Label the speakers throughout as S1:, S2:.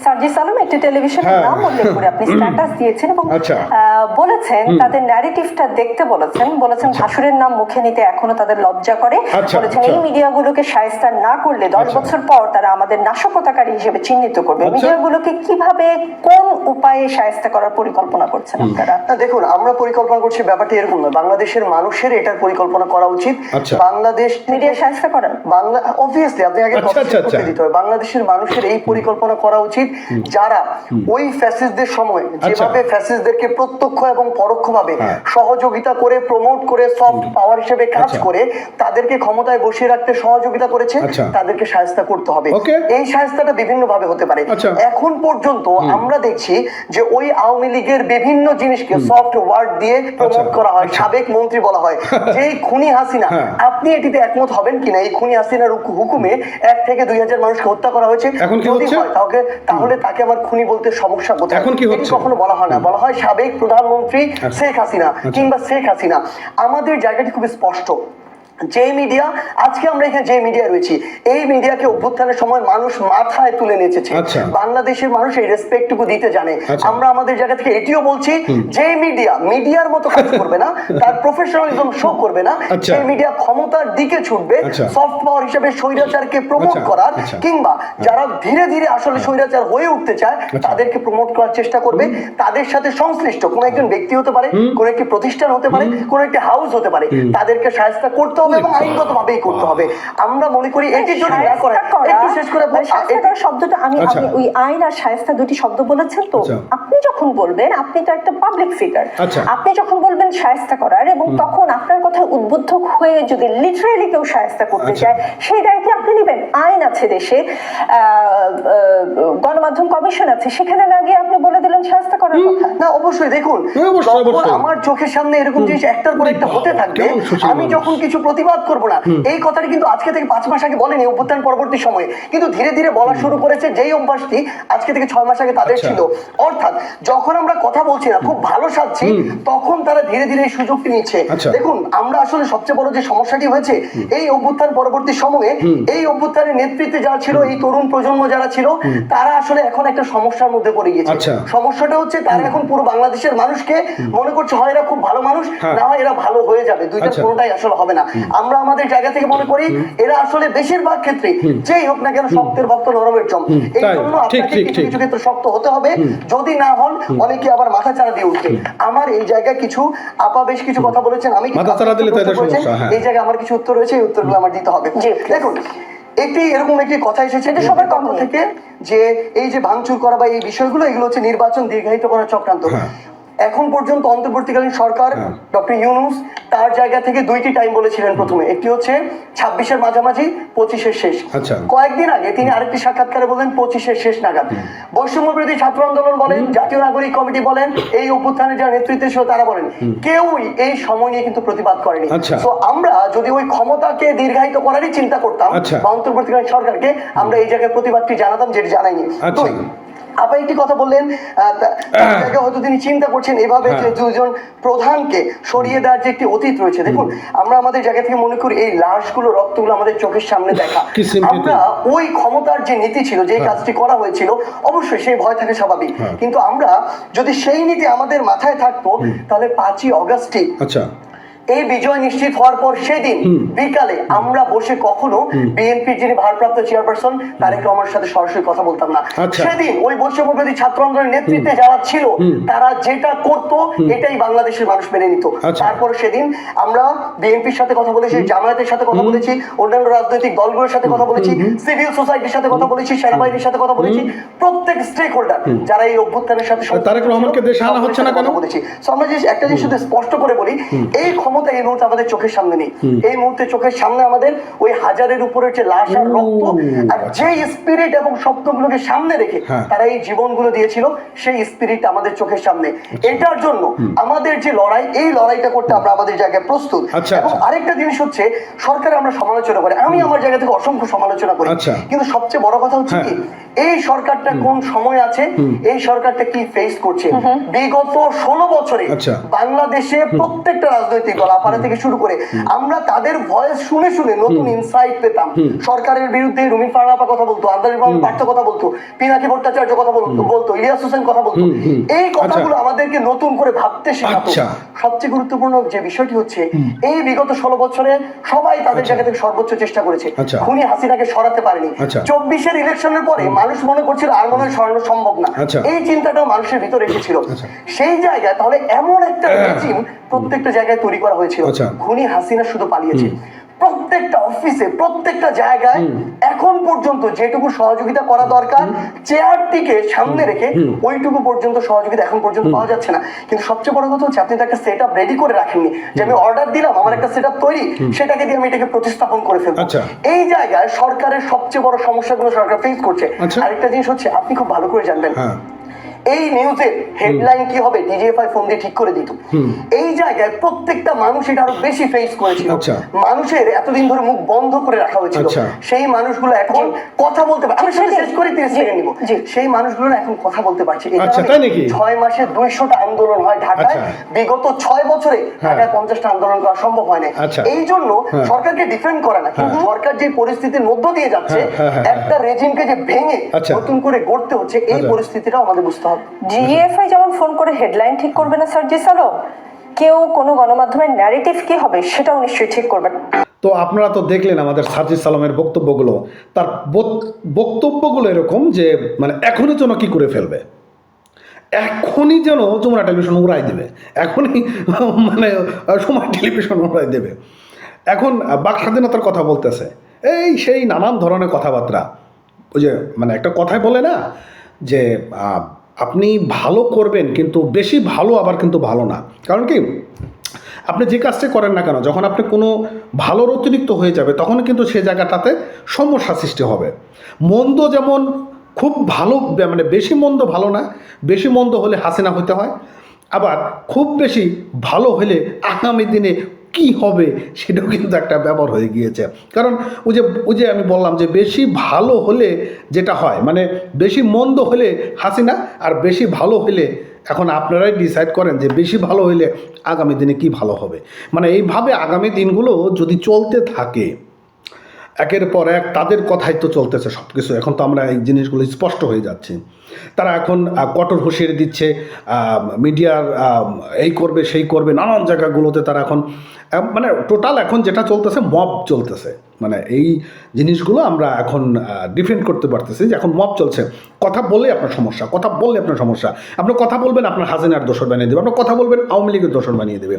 S1: সার্জিস আলম একটি টেলিভিশনের নাম উল্লেখ করে আপনি স্ট্যাটাস দিয়েছেন এবং বলেছেন তাদের ন্যারেটিভটা দেখতে বলেছেন ভাসুরের নাম মুখে নিতে এখনো তাদের লজ্জা করে। বলেছেন এই মিডিয়াগুলোকে শায়েস্তা না করলে 10 বছর পর তারা আমাদের নাশকতাকারী হিসেবে চিহ্নিত করবে। মিডিয়াগুলোকে কিভাবে কোন উপায়ে শায়েস্তা করার পরিকল্পনা করছেন আপনারা?
S2: দেখুন, আমরা পরিকল্পনা করছি ব্যাপারটা এরকম নয়, বাংলাদেশের মানুষের এটার পরিকল্পনা করা উচিত। বাংলাদেশ
S1: মিডিয়া শায়েস্তা করেন
S2: বাংলা অবভিয়াসলি আপনি আগে দিতে হবে। বাংলাদেশের মানুষের এই পরিকল্পনা করা উচিত যারা ওই ফ্যাসিস্টদের সময় যেভাবে ফ্যাসিস্টদেরকে প্রত্যক্ষ এবং পরোক্ষভাবে সহযোগিতা করে প্রমোট করে সফট পাওয়ার হিসেবে কাজ করে তাদেরকে ক্ষমতায় বসিয়ে রাখতে সহযোগিতা করেছে, তাদেরকে শায়েস্তা করতে হবে। এই শায়েস্তাটা বিভিন্ন ভাবে হতে পারে। এখন পর্যন্ত আমরা দেখছি যে ওই আওয়ামী লীগের বিভিন্ন জিনিসকে সফট ওয়ার্ড দিয়ে প্রমোট করা হয়, সাবেক মন্ত্রী বলা হয়। যে খুনি হাসিনা, আপনি এটিতে একমত হবেন কিনা? এই খুনি হাসিনার হুকুমে 1 থেকে 2000 মানুষকে হত্যা করা হয়েছে। যদি হয় তাহলে তাকে আমার খুনি বলতে সমস্যা কোথায়? কখনো বলা হয় না, বলা হয় সাবেক প্রধানমন্ত্রী শেখ হাসিনা কিংবা শেখ হাসিনা। আমাদের জায়গাটি খুব স্পষ্ট। যে মিডিয়া আজকে আমরা এখানে যে মিডিয়া রয়েছি, এই মিডিয়াকে অভ্যুত্থানের সময় মানুষ মাথায় তুলে নিয়েছে। বাংলাদেশের মানুষ এই রেসপেক্টটুকু দিতে জানে। আমরা আমাদের জায়গা থেকে এটিও বলছি, যে মিডিয়ার মতো কাজ করবে না, তার প্রফেশনালিজম শো করবে না, সেই মিডিয়া ক্ষমতার দিকে ছুটবে সফট পাওয়ার হিসেবে স্বৈরাচারকে প্রমোট করার, কিংবা যারা ধীরে ধীরে আসলে স্বৈরাচার হয়ে উঠতে চায় তাদেরকে প্রমোট করার চেষ্টা করবে। তাদের সাথে সংশ্লিষ্ট কোন একজন ব্যক্তি হতে পারে, কোন একটি প্রতিষ্ঠান হতে পারে, কোন একটি হাউস হতে পারে, তাদেরকে শায়েস্তা করতে এবং আইনগতভাবেই করতে হবে। আমরা মনে করি এটি যদি না করে, একটু শেষ করে
S1: শায়েস্তা শব্দটা আমি ওই আইন আর শায়েস্তা দুটি শব্দ বলেছেন তো, আপনি যখন বলবেন, আপনি তো একটা পাবলিক ফিগার, আপনি যখন বলবেন শায়েস্তা করার এবং তখন আপনার কথা উদ্বুদ্ধ হয়ে যদি লিটারেলি কেউ শায়েস্তা করতে চায়, সেই দায় কি আপনি নেবেন? আইন আছে দেশে, গণমাধ্যম কমিশন আছে, সেখানে না গিয়ে আপনি বলে দিলেন শায়েস্তা করার কথা?
S2: না, অবশ্যই। দেখুন, আমার চোখের সামনে এরকম জিনিস একটার পর একটা হতে থাকবে, আমি যখন কিছু প্রতিবাদ করব না, এই কথাটি কিন্তু আজকে থেকে 5 মাস আগে বলেনি, অভ্যুত্থান পরবর্তী সময়ে কিন্তু ধীরে ধীরে বলা শুরু করেছে। যেই অভ্যাসটি আজকে থেকে 6 মাস আগে তাদের ছিল, অর্থাৎ যখন আমরা কথা বলছি না, খুব ভালো সাজছি, তখন তারা ধীরে ধীরে এই সুযোগটি নিচ্ছে। দেখুন, আমরা আসলে সবচেয়ে বড় যে সমস্যাটি হয়েছে এই অভ্যুত্থান পরবর্তী সময়ে, এই অভ্যুত্থানের নেতৃত্বে যারা ছিল, এই তরুণ প্রজন্ম যারা ছিল, তারা আসলে এখন একটা সমস্যার মধ্যে পড়ে গিয়েছে। সমস্যাটা হচ্ছে তারা এখন পুরো বাংলাদেশের মানুষকে মনে করছে হয় এরা খুব ভালো মানুষ, না হয় এরা ভালো হয়ে যাবে, দুইটা কোনোটাই আসলে হবে না। আমরা আমাদের জায়গা থেকে মনে করি এরা আসলে বেশিরভাগ ক্ষেত্রে যেই হোক না কেন শক্তের ভক্ত নরমের জম। এই জন্য আপনাকে কিছু কিছু ক্ষেত্রে শক্ত হতে হবে, যদি না হন অনেকে আবার মাথা চাড়া দিয়ে উঠবে। আমার এই জায়গায় কিছু আপা বেশ কিছু কথা বলেছেন, আমি এই জায়গায় আমার কিছু উত্তর রয়েছে, এই উত্তরগুলো আমার দিতে হবে। দেখুন, এরকম একটি কথা এসেছে সবার কর্ম থেকে, যে এই যে ভাঙচুর করা বা এই বিষয়গুলো, এগুলো হচ্ছে নির্বাচন দীর্ঘায়িত করার চক্রান্ত। এখন পর্যন্ত অন্তর্বর্তীকালীন সরকার ডক্টর ইউনূস তার জায়গা থেকে 2টি টাইম বলেছিলেন। প্রথমে একটি হচ্ছে 26-এর মাঝামাঝি, 25-এর শেষ। কয়েকদিন আগে তিনি আরেকটি সাক্ষাৎকারে বলেন 25-এর শেষ নাগাদ। বৈষম্য বিরোধী ছাত্র আন্দোলন বলেন, জাতীয় নাগরিক কমিটি বলেন, এই অভ্যুত্থানের যারা নেতৃত্বে ছিল তারা বলেন, কেউই এই সময় নিয়ে কিন্তু প্রতিবাদ করেনি। তো আমরা যদি ওই ক্ষমতাকে দীর্ঘায়িত করারই চিন্তা করতাম বা অন্তর্বর্তীকালীন সরকারকে, আমরা এই জায়গায় প্রতিবাদটি জানাতাম, যেটি জানাইনি। আপনি একটি কথা বললেন, হয়তো তিনি চিন্তা করছেন এভাবে যে 2জন প্রধানকে সরিয়ে দেওয়ার যে একটি অতীত রয়েছে। দেখুন, আমরা আমাদের জায়গা থেকে মনে করি এই লাশগুলো, রক্তগুলো আমাদের চোখের সামনে দেখা, আমরা ওই ক্ষমতার যে নীতি ছিল, যে কাজটি করা হয়েছিল, অবশ্যই সেই ভয় থাকে স্বাভাবিক, কিন্তু আমরা যদি সেই নীতি আমাদের মাথায় থাকতো, তাহলে 5ই অগাস্টে এই বিজয় নিশ্চিত হওয়ার পর সেদিন বিকালে আমরা বসে কখনো বিএনপির যিনি ভারপ্রাপ্ত চেয়ারপারসন তারেক রহমানের সাথে সরাসরি কথা বলতাম না। সেদিন ওই বৈষম্যবিরোধী ছাত্র আন্দোলনের নেতৃত্বে যারা ছিল, তারা যেটা করত এটাই বাংলাদেশের মানুষ মেনে নিত। তারপর সেদিন আমরা বিএনপির সাথে কথা বলেছি, জামায়াতের সাথে কথা বলেছি, অন্যান্য রাজনৈতিক দলগুলোর সাথে কথা বলেছি, সিভিল সোসাইটির সাথে কথা বলেছি, সেনাবাহিনীর সাথে কথা বলেছি, প্রত্যেক স্টেক হোল্ডার যারা এই অভ্যুত্থানের সাথে
S3: তারেক রহমানকে দেশে আনা হচ্ছে না কেন
S2: বলেছি। আমরা যে একটা জিনিস শুধু স্পষ্ট করে বলি, এই এই মুহূর্তে আমাদের চোখের সামনে নেই। এই মুহূর্তে চোখের সামনে আমাদের ওই হাজারের উপরে যে লাশ আর রক্ত, আর যে স্পিরিট এবং শব্দগুলোকে সামনে রেখে তারা এই জীবনগুলো দিয়েছিল, সেই স্পিরিট আমাদের চোখের সামনে। এটার জন্য আমাদের যে লড়াই, এই লড়াইটা করতে আমরা আমাদের জায়গায় প্রস্তুত। এবং আরেকটা জিনিস হচ্ছে, সরকার আমরা সমালোচনা করি, আমি আমার জায়গা থেকে অসংখ্য সমালোচনা করি, কিন্তু সবচেয়ে বড় কথা হচ্ছে কি, এই সরকারটা কোন সময় আছে, এই সরকারটা কি ফেস করছে। বিগত 16 বছরে বাংলাদেশে প্রত্যেকটা রাজনৈতিক দল, বলা আপারা থেকে শুরু করে আমরা তাদের ভয়েস শুনে শুনে নতুন ইনসাইট পেতাম। সরকারের বিরুদ্ধে রুমি ফারহানা আপা কথা বলতো, আন্দালিব পার্থ কথা বলতো, পিনাকি ভট্টাচার্য কথা বলতো, ইলিয়াস হোসেন কথা বলতো। এই কথাগুলো আমাদেরকে নতুন করে ভাবতে শেখাতো। সবচেয়ে গুরুত্বপূর্ণ যে বিষয়টি হচ্ছে এই বিগত 16 বছরে সবাই তাদের জায়গা থেকে সর্বোচ্চ চেষ্টা করেছে, খুনি হাসিনাকে সরাতে পারেনি। 24-এর ইলেকশনের পরে মানুষ মনে করছিল আর মনে হয় সরানো সম্ভব না, এই চিন্তাটাও মানুষের ভিতরে এসেছিল। সেই জায়গায় তাহলে এমন একটা রেজিম প্রত্যেকটা জায়গায় তৈরি করা হয়েছিল। খুনি হাসিনা শুধু পালিয়েছে, প্রত্যেকটা অফিসে প্রত্যেকটা জায়গায় এখন পর্যন্ত যেটুকু সহযোগিতা করা দরকার চেয়ারটিকে সামনে রেখে ওইটুকু পর্যন্ত সহযোগিতা এখন পর্যন্ত পাওয়া যাচ্ছে না। কিন্তু সবচেয়ে বড় কথা হচ্ছে আপনি তো একটা সেট আপ রেডি করে রাখেননি যে আমি অর্ডার দিলাম, আমার একটা সেট আপ তৈরি, সেটাকে দিয়ে আমি এটাকে প্রতিস্থাপন করে ফেলবো। এই জায়গায় সরকারের সবচেয়ে বড় সমস্যাগুলো সরকার ফেস করছে। আরেকটা জিনিস হচ্ছে আপনি খুব ভালো করে জানবেন এই নিউজের হেডলাইন কি হবে ডিজিএফআই ফোন দিয়ে ঠিক করে দিত। এই জায়গায় প্রত্যেকটা মানুষ এটা আরো বেশি ফেস করেছিল। মানুষের এতদিন ধরে মুখ বন্ধ করে রাখা হয়েছিল, সেই মানুষগুলো এখন কথা বলতে পারে। আমি সেটা শেষ করে 30 সেকেন্ড নিব। সেই মানুষগুলো এখন কথা বলতে পারছে। 6 মাসে 200টা আন্দোলন হয় ঢাকায়, বিগত 6 বছরে ঢাকায় 50টা আন্দোলন করা সম্ভব হয় না। এই জন্য সরকারকে ডিফেন্ড করে না, কিন্তু সরকার যে পরিস্থিতির মধ্য দিয়ে যাচ্ছে, একটা রেজিমকে যে ভেঙে নতুন করে গড়তে হচ্ছে, এই পরিস্থিতিটাও আমাদের বুঝতে হবে।
S1: জিএফআই যেমন ফোন করে হেডলাইন ঠিক করবে না সার্জিস আলম, কেউ কোনো গণমাধ্যমের ন্যারেটিভ কি হবে সেটাও নিশ্চয়ই ঠিক করবেন।
S3: তো আপনারা তো দেখলেন আমাদের সার্জিস আলমের বক্তব্যগুলো। তার বক্তব্যগুলো এরকম যে মানে এখনই যেন কি করে ফেলবে, এখনই যেন যমুনা টেলিভিশন উড়াই দেবে, এখনই মানে সময় টেলিভিশন উড়াই দেবে। এখন বাক স্বাধীনতার কথা বলতেছে, এই সেই নানান ধরনের কথাবার্তা। ওই যে মানে একটা কথাই বলে না যে আপনি ভালো করবেন কিন্তু বেশি ভালো আবার কিন্তু ভালো না। কারণ কি আপনি যে কাজটা করেন না কেন, যখন আপনি কোনো ভালোর অতিরিক্ত হয়ে যাবে তখন কিন্তু সে জায়গাটাতে সমস্যা সৃষ্টি হবে। মন্দ যেমন খুব ভালো মানে বেশি মন্দ ভালো না, বেশি মন্দ হলে হাসিনা হতে হয়, আবার খুব বেশি ভালো হলে আগামী দিনে কি হবে সেটাও কিন্তু একটা ব্যাপার হয়ে গিয়েছে। কারণ ওই যে আমি বললাম যে বেশি ভালো হলে যেটা হয় মানে বেশি মন্দ হলে হাসিনা, আর বেশি ভালো হলে এখন আপনারাই ডিসাইড করেন যে বেশি ভালো হলে আগামী দিনে কি ভালো হবে। মানে এইভাবে আগামী দিনগুলো যদি চলতে থাকে একের পর এক, তাদের কথাই তো চলতেছে সব কিছু। এখন তো আমরা এই জিনিসগুলো স্পষ্ট হয়ে যাচ্ছে। তারা এখন কঠোর হুঁশিয়ারি দিচ্ছে, মিডিয়ার এই করবে সেই করবে, নানান জায়গাগুলোতে তারা এখন মানে টোটাল এখন যেটা চলতেছে মব চলতেছে। মানে এই জিনিসগুলো আমরা এখন ডিফেন্ড করতে পারতেছি যে এখন মব চলছে। কথা বললে আপনার সমস্যা, কথা বললে আপনার সমস্যা। আপনি কথা বলবেন আপনার হাসিনার দোষর বানিয়ে দেবে, আপনার কথা বলবেন আওয়ামী লীগের দোষর বানিয়ে দেবে।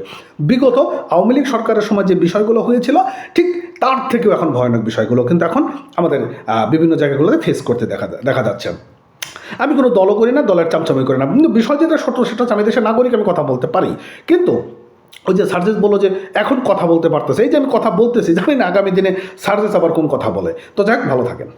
S3: বিগত আওয়ামী লীগ সরকারের সময় যে বিষয়গুলো হয়েছিল ঠিক তার থেকেও এখন ভয়ানক বিষয়গুলো কিন্তু এখন আমাদের বিভিন্ন জায়গাগুলোতে ফেস করতে দেখা যাচ্ছে। আমি কোনো দলও করি না, দলের চামচামি করি না, কিন্তু বিষয় যেটা সত্য সেটা আমি দেশের নাগরিক, আমি কথা বলতে পারি। কিন্তু ওই যে সার্জিস বললো যে এখন কথা বলতে পারতেছে, এই যে আমি কথা বলতেছি, জানি না আগামী দিনে সার্জিস আবার কোন কথা বলে। তো যাক, ভালো থাকেন।